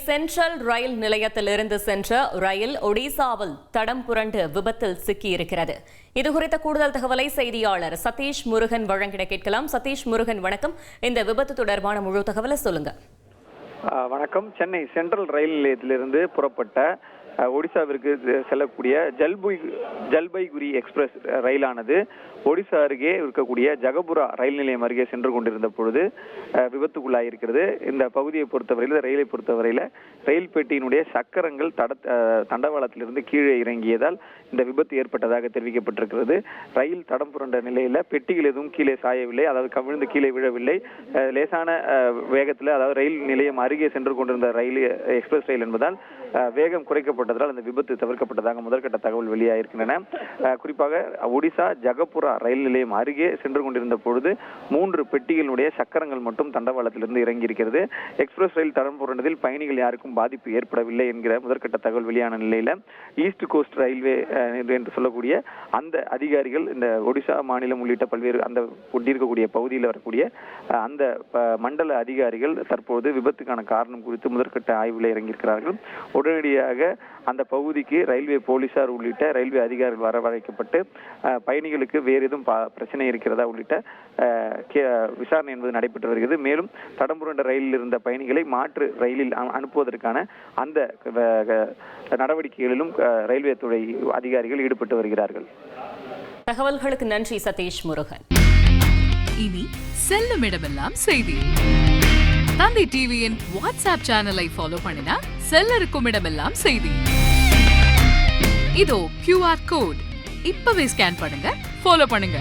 Central ரயில் நிலையத்திலிருந்து சென்ற ரயில் ஒடிசாவில் தடம் புரண்டு விபத்தில் சிக்கியிருக்கிறது. இதுகுறித்த கூடுதல் தகவலை செய்தியாளர் சதீஷ் முருகன் வழங்கிட கேட்கலாம். சதீஷ் முருகன், வணக்கம். இந்த விபத்து தொடர்பான முழு தகவலை சொல்லுங்க. வணக்கம். சென்னை சென்ட்ரல் ரயில் நிலையத்திலிருந்து புறப்பட்ட ஒடிசாவிற்கு செல்லக்கூடிய ஜல்பைகுரி எக்ஸ்பிரஸ் ரயிலானது ஒடிசா அருகே இருக்கக்கூடிய ஜகபுரா ரயில் நிலையம் அருகே சென்று கொண்டிருந்த பொழுது விபத்துக்குள்ளாயிருக்கிறது. இந்த பகுதியை பொறுத்தவரையில், ரயிலை பொறுத்தவரையில் ரயில் பெட்டியினுடைய சக்கரங்கள் தண்டவாளத்திலிருந்து கீழே இறங்கியதால் இந்த விபத்து ஏற்பட்டதாக தெரிவிக்கப்பட்டிருக்கிறது. ரயில் தடம் புரண்ட நிலையில பெட்டிகள் எதுவும் கீழே சாயவில்லை, அதாவது கவிழ்ந்து கீழே விழவில்லை. லேசான வேகத்தில், அதாவது ரயில் நிலையம் அருகே சென்று கொண்டிருந்த ரயில் எக்ஸ்பிரஸ் ரயில் என்பதால் வேகம் குறைக்கப்பட்டதால் அந்த விபத்து தவிர்க்கப்பட்டதாக முதற்கட்ட தகவல் வெளியாகிருக்கின்றன. குறிப்பாக ஒடிசா ஜகபுரா ரயில் நிலையம் அருகே சென்று கொண்டிருந்த பொழுது 3 பெட்டிகளுடைய சக்கரங்கள் மட்டும் தண்டவாளத்திலிருந்து இறங்கியிருக்கிறது. எக்ஸ்பிரஸ் ரயில் தடம் புரண்டதில் பயணிகள் யாருக்கும் பாதிப்பு ஏற்படவில்லை என்கிற முதற்கட்ட தகவல் வெளியான நிலையில ஈஸ்ட் கோஸ்ட் ரயில்வே என்று சொல்லக்கூடிய அந்த அதிகாரிகள், இந்த ஒடிசா மாநிலம் உள்ளிட்ட பல்வேறு அந்த ஒட்டியிருக்கக்கூடிய பகுதியில் வரக்கூடிய அந்த மண்டல அதிகாரிகள் தற்போது விபத்துக்கான காரணம் குறித்து முதற்கட்ட ஆய்வில் இறங்கியிருக்கிறார்கள். உடனடியாக அந்த பகுதிக்கு ரயில்வே போலீசார் உள்ளிட்ட ரயில்வே அதிகாரிகள் வரவழைக்கப்பட்டு பயணிகளுக்கு வேறு எதுவும் பிரச்சனை இருக்கிறதா உள்ளிட்ட விசாரணை என்பது நடைபெற்று வருகிறது. மேலும் தடம்புரண்ட ரயிலில் இருந்த பயணிகளை மாற்று ரயிலில் அனுப்புவதற்கான அந்த நடவடிக்கைகளிலும் ரயில்வே துறை அதிகாரிகள் ஈடுபட்டு வருகிறார்கள். தகவல்களுக்கு நன்றி சதீஷ் முருகன். இனி செல்லும் இடமெல்லாம் செய்தி. தந்தி டிவியின் வாட்ஸ்அப் சேனலை ஃபாலோ பண்ணினா செல்லருக்கும் இடமெல்லாம் செய்தி. இதோ QR கோட் இப்பவே ஸ்கேன் பண்ணுங்க, ஃபாலோ பண்ணுங்க.